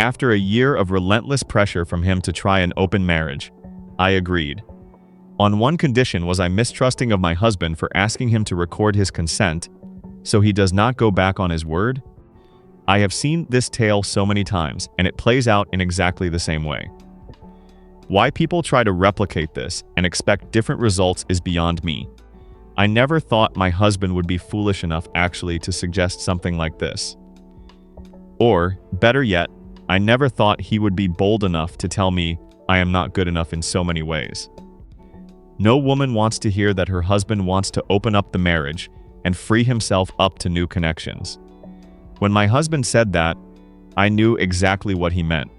After a year of relentless pressure from him to try an open marriage, I agreed. On one condition was I mistrusting of my husband for asking him to record his consent so he does not go back on his word. I have seen this tale so many times, and it plays out in exactly the same way. Why people try to replicate this and expect different results is beyond me. I never thought my husband would be foolish enough actually to suggest something like this. Or, better yet, I never thought he would be bold enough to tell me I am not good enough in so many ways. No woman wants to hear that her husband wants to open up the marriage and free himself up to new connections. When my husband said that, I knew exactly what he meant.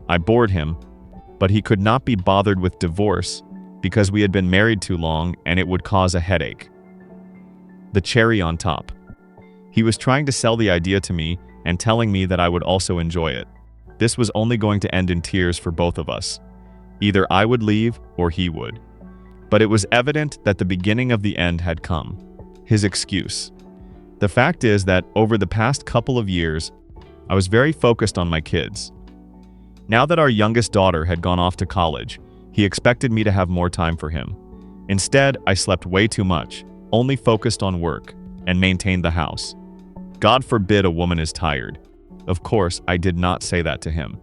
I bored him, but he could not be bothered with divorce because we had been married too long and it would cause a headache. The cherry on top. He was trying to sell the idea to me and telling me that I would also enjoy it. This was only going to end in tears for both of us. Either I would leave or he would. But it was evident that the beginning of the end had come. His excuse. The fact is that over the past couple of years, I was very focused on my kids. Now that our youngest daughter had gone off to college, he expected me to have more time for him. Instead, I slept way too much, only focused on work, and maintained the house. God forbid a woman is tired. Of course, I did not say that to him.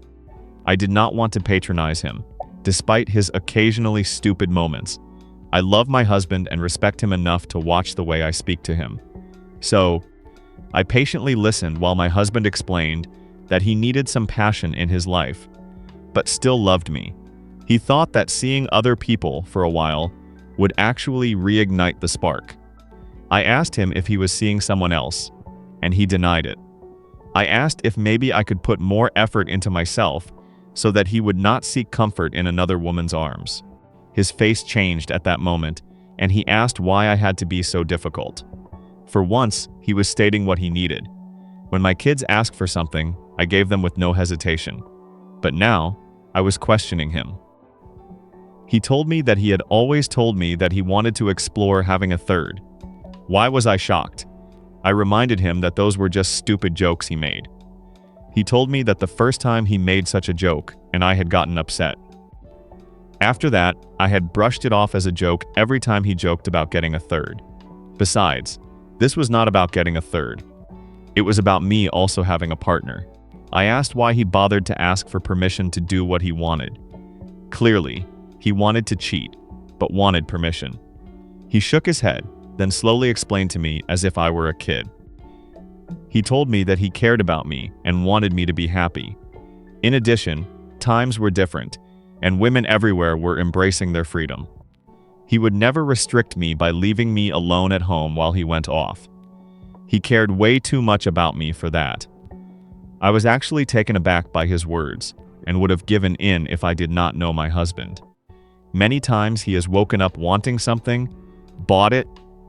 I did not want to patronize him, despite his occasionally stupid moments. I love my husband and respect him enough to watch the way I speak to him. So, I patiently listened while my husband explained that he needed some passion in his life, but still loved me. He thought that seeing other people for a while would actually reignite the spark. I asked him if he was seeing someone else, and he denied it. I asked if maybe I could put more effort into myself so that he would not seek comfort in another woman's arms. His face changed at that moment, and he asked why I had to be so difficult. For once, he was stating what he needed. When my kids asked for something, I gave them with no hesitation. But now, I was questioning him. He told me that he had always told me that he wanted to explore having a third. Why was I shocked? I reminded him that those were just stupid jokes he made. He told me that the first time he made such a joke, and I had gotten upset. After that, I had brushed it off as a joke every time he joked about getting a third. Besides, this was not about getting a third. It was about me also having a partner. I asked why he bothered to ask for permission to do what he wanted. Clearly, he wanted to cheat, but wanted permission. He shook his head, then slowly explained to me as if I were a kid. He told me that he cared about me and wanted me to be happy. In addition, times were different, and women everywhere were embracing their freedom. He would never restrict me by leaving me alone at home while he went off. He cared way too much about me for that. I was actually taken aback by his words, and would have given in if I did not know my husband. Many times he has woken up wanting something, bought it,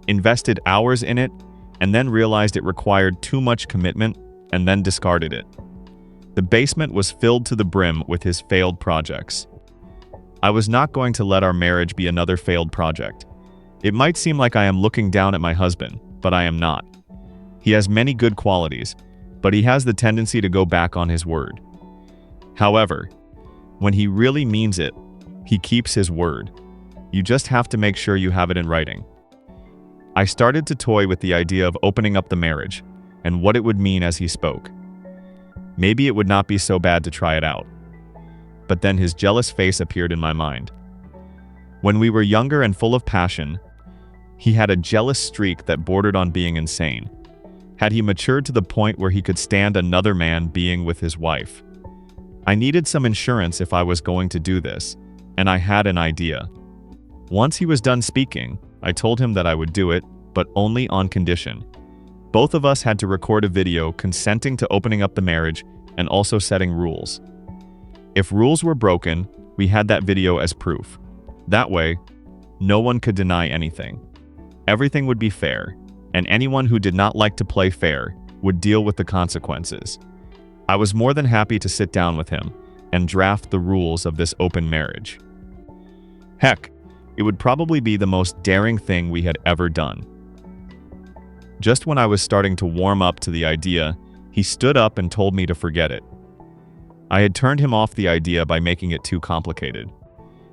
invested hours in it, and then realized it required too much commitment, and then discarded it. The basement was filled to the brim with his failed projects. I was not going to let our marriage be another failed project. It might seem like I am looking down at my husband, but I am not. He has many good qualities, but he has the tendency to go back on his word. However, when he really means it, he keeps his word. You just have to make sure you have it in writing. I started to toy with the idea of opening up the marriage and what it would mean as he spoke. Maybe it would not be so bad to try it out. But then his jealous face appeared in my mind. When we were younger and full of passion, he had a jealous streak that bordered on being insane. Had he matured to the point where he could stand another man being with his wife? I needed some insurance if I was going to do this, and I had an idea. Once he was done speaking, I told him that I would do it, but only on condition. Both of us had to record a video consenting to opening up the marriage and also setting rules. If rules were broken, we had that video as proof. That way, no one could deny anything. Everything would be fair, and anyone who did not like to play fair would deal with the consequences. I was more than happy to sit down with him and draft the rules of this open marriage. Heck, it would probably be the most daring thing we had ever done. Just when I was starting to warm up to the idea, he stood up and told me to forget it. I had turned him off the idea by making it too complicated.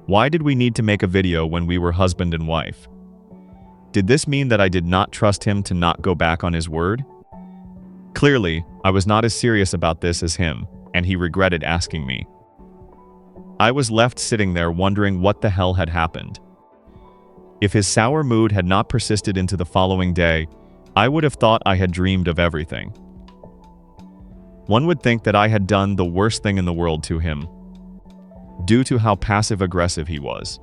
Why did we need to make a video when we were husband and wife? Did this mean that I did not trust him to not go back on his word? Clearly, I was not as serious about this as him, and he regretted asking me. I was left sitting there wondering what the hell had happened. If his sour mood had not persisted into the following day, I would have thought I had dreamed of everything. One would think that I had done the worst thing in the world to him, due to how passive-aggressive he was.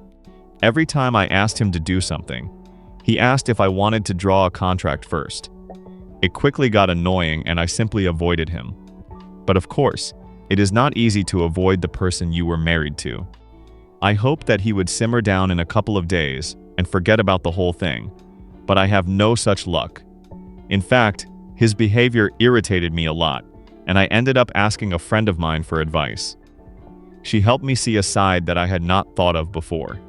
Every time I asked him to do something, he asked if I wanted to draw a contract first. It quickly got annoying and I simply avoided him. But of course, it is not easy to avoid the person you were married to. I hoped that he would simmer down in a couple of days and forget about the whole thing, but I have no such luck. In fact, his behavior irritated me a lot, and I ended up asking a friend of mine for advice. She helped me see a side that I had not thought of before.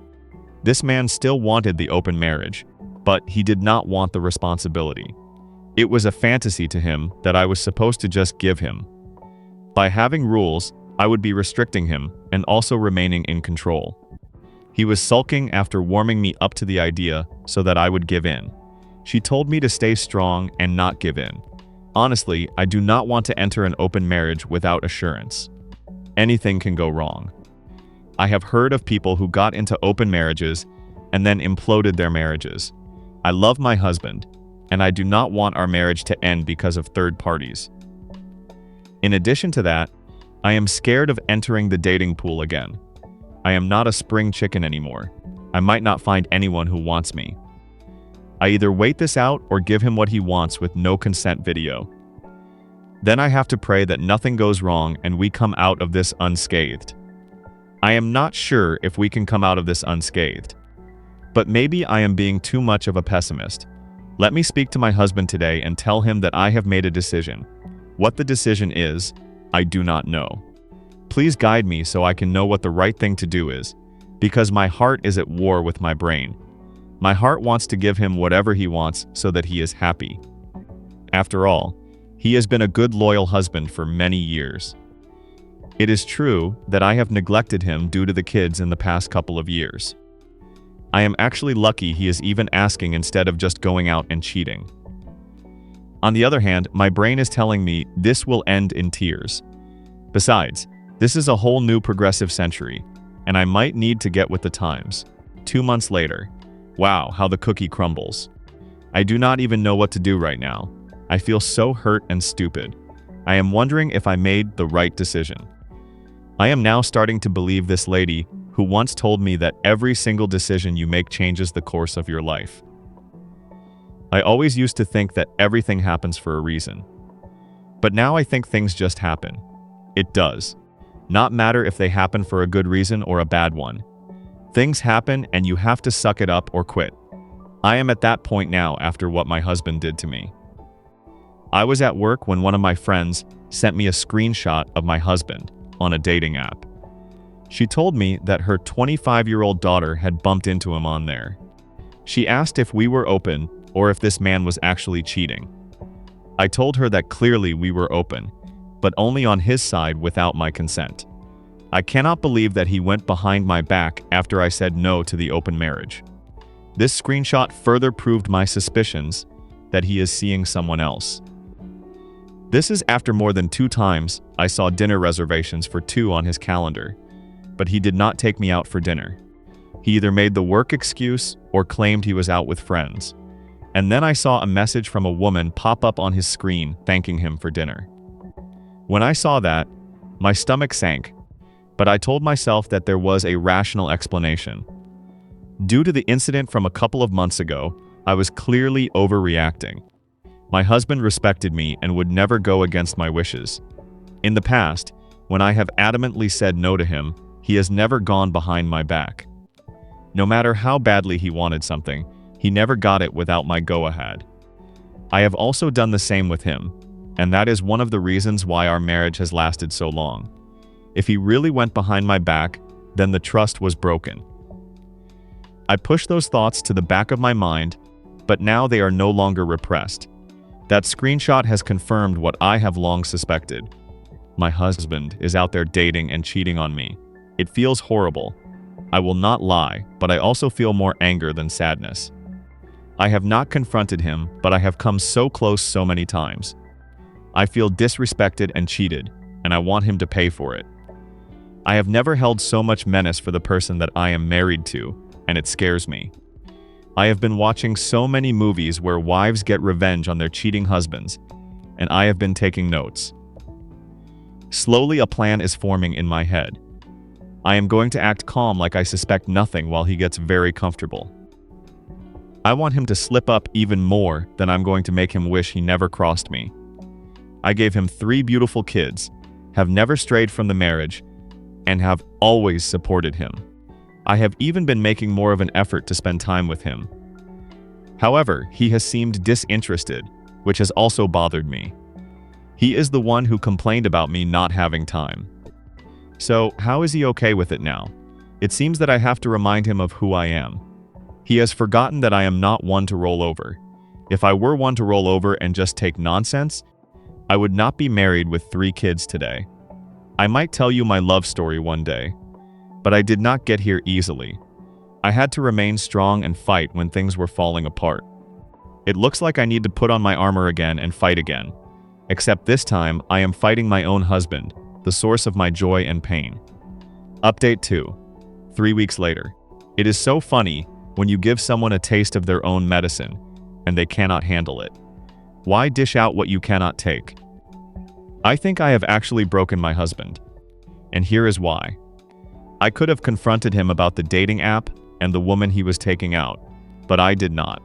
This man still wanted the open marriage, but he did not want the responsibility. It was a fantasy to him that I was supposed to just give him. By having rules, I would be restricting him and also remaining in control. He was sulking after warming me up to the idea so that I would give in. She told me to stay strong and not give in. Honestly, I do not want to enter an open marriage without assurance. Anything can go wrong. I have heard of people who got into open marriages and then imploded their marriages. I love my husband, and I do not want our marriage to end because of third parties. In addition to that, I am scared of entering the dating pool again. I am not a spring chicken anymore. I might not find anyone who wants me. I either wait this out or give him what he wants with no consent video. Then I have to pray that nothing goes wrong and we come out of this unscathed. I am not sure if we can come out of this unscathed. But maybe I am being too much of a pessimist. Let me speak to my husband today and tell him that I have made a decision. What the decision is, I do not know. Please guide me so I can know what the right thing to do is, because my heart is at war with my brain. My heart wants to give him whatever he wants so that he is happy. After all, he has been a good loyal husband for many years. It is true that I have neglected him due to the kids in the past couple of years. I am actually lucky he is even asking instead of just going out and cheating. On the other hand, my brain is telling me this will end in tears. Besides, this is a whole new progressive century, and I might need to get with the times. 2 months later. Wow, how the cookie crumbles. I do not even know what to do right now. I feel so hurt and stupid. I am wondering if I made the right decision. I am now starting to believe this lady who once told me that every single decision you make changes the course of your life. I always used to think that everything happens for a reason. But now I think things just happen. It does. Not matter if they happen for a good reason or a bad one. Things happen and you have to suck it up or quit. I am at that point now after what my husband did to me. I was at work when one of my friends sent me a screenshot of my husband on a dating app. She told me that her 25-year-old daughter had bumped into him on there. She asked if we were open or if this man was actually cheating. I told her that clearly we were open, but only on his side without my consent. I cannot believe that he went behind my back after I said no to the open marriage. This screenshot further proved my suspicions that he is seeing someone else. This is after more than 2 times I saw dinner reservations for 2 on his calendar, but he did not take me out for dinner. He either made the work excuse or claimed he was out with friends. And then I saw a message from a woman pop up on his screen thanking him for dinner. When I saw that, my stomach sank, but I told myself that there was a rational explanation. Due to the incident from a couple of months ago, I was clearly overreacting. My husband respected me and would never go against my wishes. In the past, when I have adamantly said no to him, he has never gone behind my back. No matter how badly he wanted something, he never got it without my go-ahead. I have also done the same with him, and that is one of the reasons why our marriage has lasted so long. If he really went behind my back, then the trust was broken. I pushed those thoughts to the back of my mind, but now they are no longer repressed. That screenshot has confirmed what I have long suspected. My husband is out there dating and cheating on me. It feels horrible. I will not lie, but I also feel more anger than sadness. I have not confronted him, but I have come so close so many times. I feel disrespected and cheated, and I want him to pay for it. I have never held so much menace for the person that I am married to, and it scares me. I have been watching so many movies where wives get revenge on their cheating husbands, and I have been taking notes. Slowly, a plan is forming in my head. I am going to act calm like I suspect nothing while he gets very comfortable. I want him to slip up even more than I'm going to make him wish he never crossed me. I gave him 3 beautiful kids, have never strayed from the marriage, and have always supported him. I have even been making more of an effort to spend time with him. However, he has seemed disinterested, which has also bothered me. He is the one who complained about me not having time. So, how is he okay with it now? It seems that I have to remind him of who I am. He has forgotten that I am not one to roll over. If I were one to roll over and just take nonsense, I would not be married with 3 kids today. I might tell you my love story one day, but I did not get here easily. I had to remain strong and fight when things were falling apart. It looks like I need to put on my armor again and fight again. Except this time, I am fighting my own husband, the source of my joy and pain. Update 2. 3 weeks later. It is so funny when you give someone a taste of their own medicine, and they cannot handle it. Why dish out what you cannot take? I think I have actually broken my husband. And here is why. I could have confronted him about the dating app and the woman he was taking out, but I did not.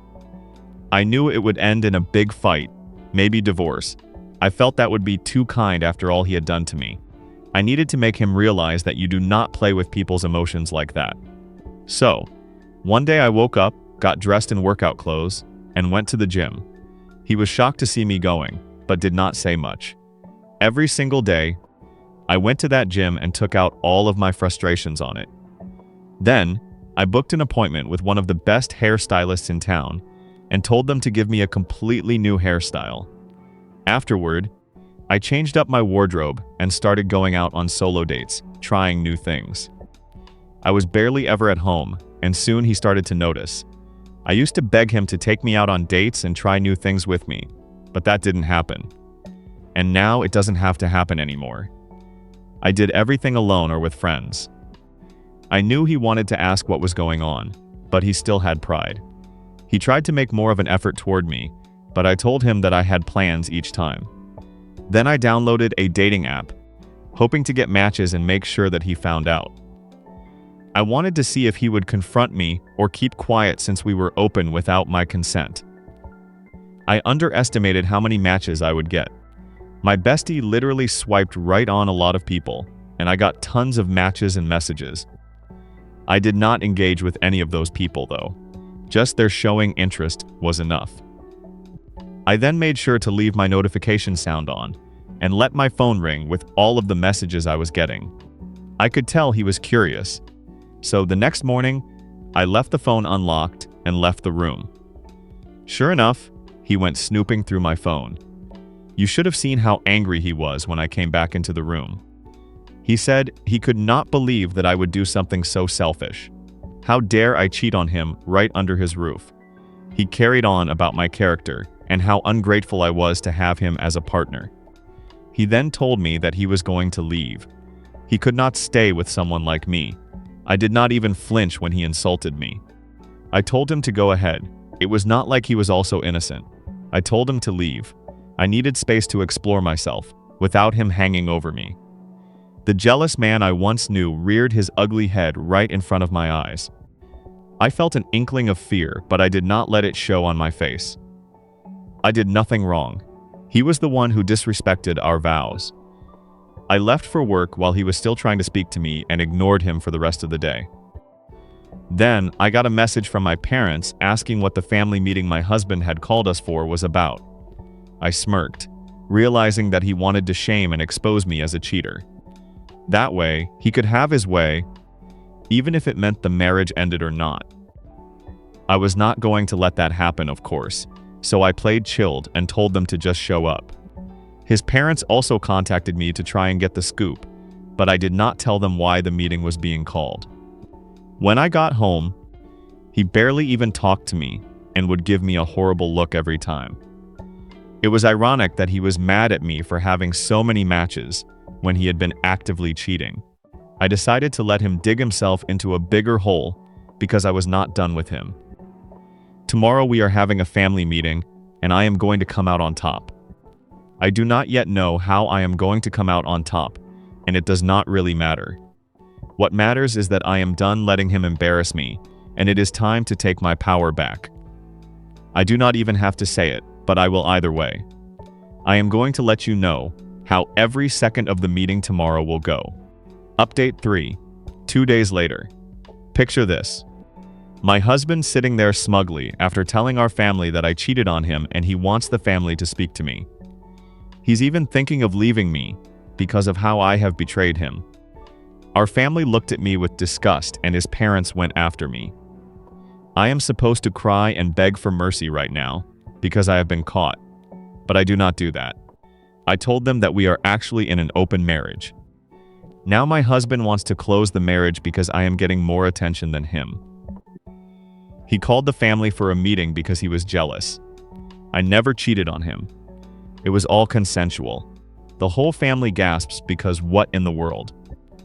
I knew it would end in a big fight, maybe divorce. I felt that would be too kind after all he had done to me. I needed to make him realize that you do not play with people's emotions like that. So, one day I woke up, got dressed in workout clothes, and went to the gym. He was shocked to see me going, but did not say much. Every single day, I went to that gym and took out all of my frustrations on it. Then, I booked an appointment with one of the best hairstylists in town and told them to give me a completely new hairstyle. Afterward, I changed up my wardrobe and started going out on solo dates, trying new things. I was barely ever at home, and soon he started to notice. I used to beg him to take me out on dates and try new things with me, but that didn't happen. And now it doesn't have to happen anymore. I did everything alone or with friends. I knew he wanted to ask what was going on, but he still had pride. He tried to make more of an effort toward me, but I told him that I had plans each time. Then I downloaded a dating app, hoping to get matches and make sure that he found out. I wanted to see if he would confront me or keep quiet since we were open without my consent. I underestimated how many matches I would get. My bestie literally swiped right on a lot of people, and I got tons of matches and messages. I did not engage with any of those people though. Just their showing interest was enough. I then made sure to leave my notification sound on, and let my phone ring with all of the messages I was getting. I could tell he was curious. So the next morning, I left the phone unlocked and left the room. Sure enough, he went snooping through my phone. You should have seen how angry he was when I came back into the room. He said he could not believe that I would do something so selfish. How dare I cheat on him right under his roof? He carried on about my character and how ungrateful I was to have him as a partner. He then told me that he was going to leave. He could not stay with someone like me. I did not even flinch when he insulted me. I told him to go ahead. It was not like he was also innocent. I told him to leave. I needed space to explore myself, without him hanging over me. The jealous man I once knew reared his ugly head right in front of my eyes. I felt an inkling of fear, but I did not let it show on my face. I did nothing wrong. He was the one who disrespected our vows. I left for work while he was still trying to speak to me and ignored him for the rest of the day. Then, I got a message from my parents asking what the family meeting my husband had called us for was about. I smirked, realizing that he wanted to shame and expose me as a cheater. That way, he could have his way, even if it meant the marriage ended or not. I was not going to let that happen, of course, so I played chilled and told them to just show up. His parents also contacted me to try and get the scoop, but I did not tell them why the meeting was being called. When I got home, he barely even talked to me and would give me a horrible look every time. It was ironic that he was mad at me for having so many matches when he had been actively cheating. I decided to let him dig himself into a bigger hole because I was not done with him. Tomorrow we are having a family meeting and I am going to come out on top. I do not yet know how I am going to come out on top, and it does not really matter. What matters is that I am done letting him embarrass me, and it is time to take my power back. I do not even have to say it, but I will either way. I am going to let you know how every second of the meeting tomorrow will go. Update 3. 2 days later. Picture this. My husband sitting there smugly after telling our family that I cheated on him and he wants the family to speak to me. He's even thinking of leaving me because of how I have betrayed him. Our family looked at me with disgust and his parents went after me. I am supposed to cry and beg for mercy right now because I have been caught, but I do not do that. I told them that we are actually in an open marriage. Now my husband wants to close the marriage because I am getting more attention than him. He called the family for a meeting because he was jealous. I never cheated on him. It was all consensual. The whole family gasps because what in the world?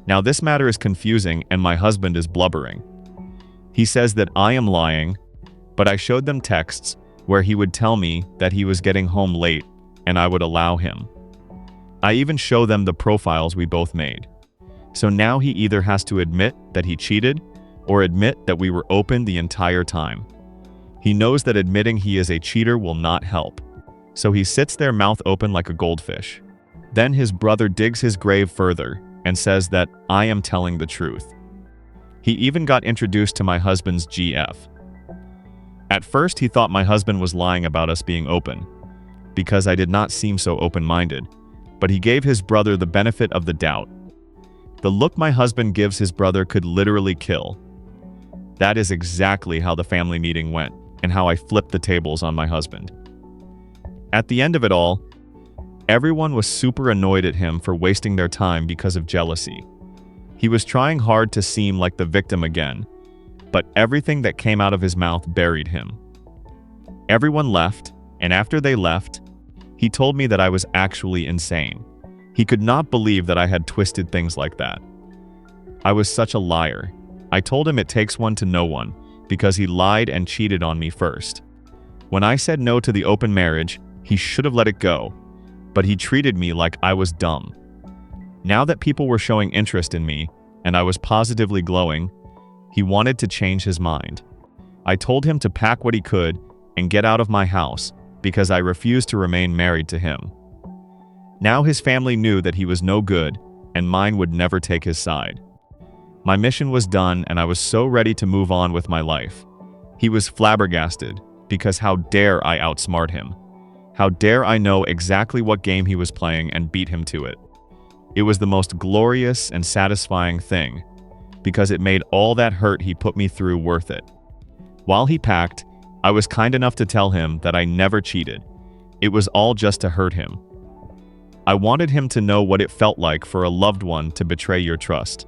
Now this matter is confusing and my husband is blubbering. He says that I am lying, but I showed them texts where he would tell me that he was getting home late and I would allow him. I even show them the profiles we both made. So now he either has to admit that he cheated or admit that we were open the entire time. He knows that admitting he is a cheater will not help. So he sits there mouth open like a goldfish. Then his brother digs his grave further and says that I am telling the truth. He even got introduced to my husband's GF. At first he thought my husband was lying about us being open, because I did not seem so open-minded, but he gave his brother the benefit of the doubt. The look my husband gives his brother could literally kill. That is exactly how the family meeting went and how I flipped the tables on my husband. At the end of it all, everyone was super annoyed at him for wasting their time because of jealousy. He was trying hard to seem like the victim again, but everything that came out of his mouth buried him. Everyone left, and after they left, he told me that I was actually insane. He could not believe that I had twisted things like that. I was such a liar. I told him it takes one to know one, because he lied and cheated on me first. When I said no to the open marriage, he should have let it go, but he treated me like I was dumb. Now that people were showing interest in me, and I was positively glowing, he wanted to change his mind. I told him to pack what he could and get out of my house because I refused to remain married to him. Now his family knew that he was no good, and mine would never take his side. My mission was done and I was so ready to move on with my life. He was flabbergasted because how dare I outsmart him? How dare I know exactly what game he was playing and beat him to it? It was the most glorious and satisfying thing, because it made all that hurt he put me through worth it. While he packed, I was kind enough to tell him that I never cheated. It was all just to hurt him. I wanted him to know what it felt like for a loved one to betray your trust.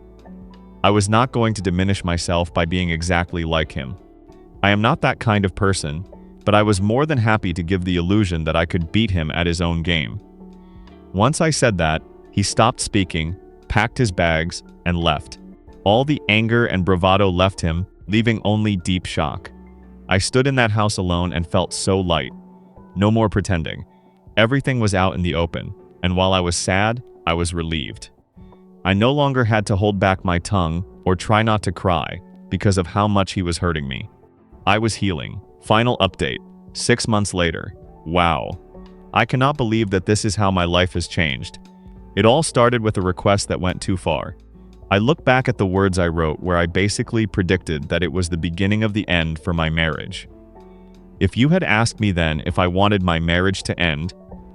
I was not going to diminish myself by being exactly like him. I am not that kind of person, but I was more than happy to give the illusion that I could beat him at his own game. Once I said that, he stopped speaking, packed his bags, and left. All the anger and bravado left him, leaving only deep shock. I stood in that house alone and felt so light. No more pretending. Everything was out in the open, and while I was sad, I was relieved. I no longer had to hold back my tongue or try not to cry because of how much he was hurting me. I was healing. Final update. 6 months later. Wow. I cannot believe that this is how my life has changed. It all started with a request that went too far. I look back at the words I wrote where I basically predicted that it was the beginning of the end for my marriage. If you had asked me then if I wanted my marriage to end,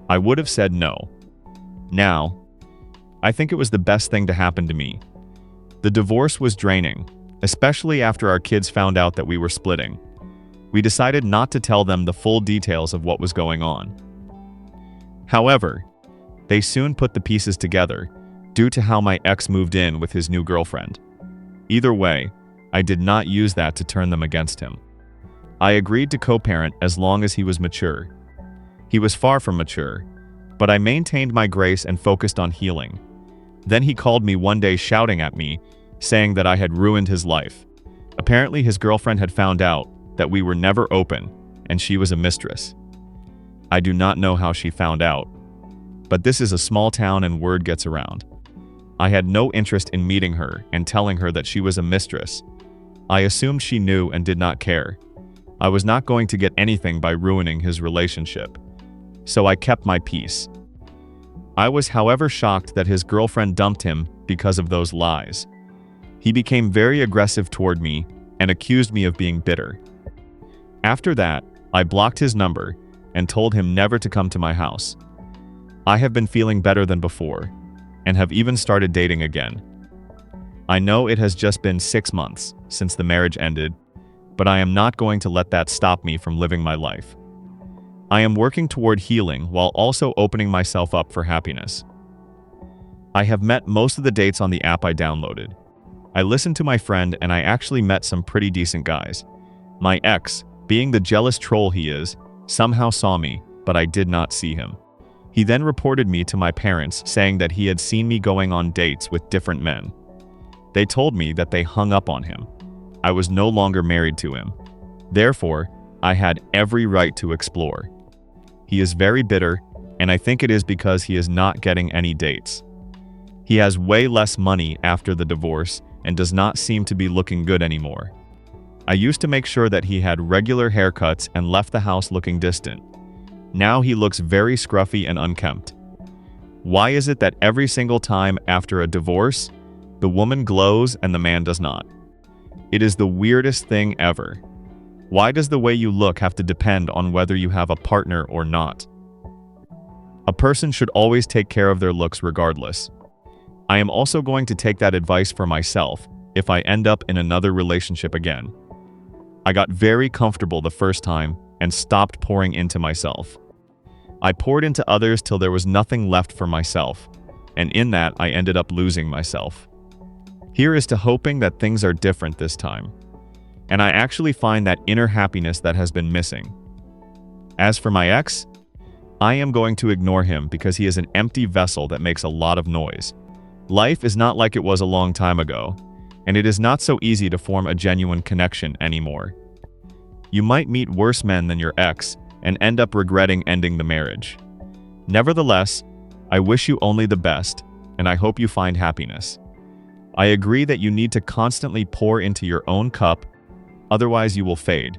I would have said no. Now, I think it was the best thing to happen to me. The divorce was draining, especially after our kids found out that we were splitting. We decided not to tell them the full details of what was going on. However, They soon put the pieces together, due to how my ex moved in with his new girlfriend. Either way, I did not use that to turn them against him. I agreed to co-parent as long as he was mature. He was far from mature, but I maintained my grace and focused on healing. Then he called me one day shouting at me, saying that I had ruined his life. Apparently his girlfriend had found out that we were never open, and she was a mistress. I do not know how she found out, but this is a small town and word gets around. I had no interest in meeting her and telling her that she was a mistress. I assumed she knew and did not care. I was not going to get anything by ruining his relationship, so I kept my peace. I was, however, shocked that his girlfriend dumped him because of those lies. He became very aggressive toward me and accused me of being bitter. After that, I blocked his number and told him never to come to my house. I have been feeling better than before, and have even started dating again. I know it has just been 6 months since the marriage ended, but I am not going to let that stop me from living my life. I am working toward healing while also opening myself up for happiness. I have met most of the dates on the app I downloaded. I listened to my friend and I actually met some pretty decent guys. My ex, being the jealous troll he is, somehow saw me, but I did not see him. He then reported me to my parents, saying that he had seen me going on dates with different men. They told me that they hung up on him. I was no longer married to him. Therefore, I had every right to explore. He is very bitter, and I think it is because he is not getting any dates. He has way less money after the divorce and does not seem to be looking good anymore. I used to make sure that he had regular haircuts and left the house looking distant. Now he looks very scruffy and unkempt. Why is it that every single time after a divorce, the woman glows and the man does not? It is the weirdest thing ever. Why does the way you look have to depend on whether you have a partner or not? A person should always take care of their looks regardless. I am also going to take that advice for myself if I end up in another relationship again. I got very comfortable the first time and stopped pouring into myself. I poured into others till there was nothing left for myself, and in that I ended up losing myself. Here is to hoping that things are different this time, and I actually find that inner happiness that has been missing. As for my ex, I am going to ignore him because he is an empty vessel that makes a lot of noise. Life is not like it was a long time ago, and it is not so easy to form a genuine connection anymore. You might meet worse men than your ex and end up regretting ending the marriage. Nevertheless, I wish you only the best, and I hope you find happiness. I agree that you need to constantly pour into your own cup, otherwise you will fade.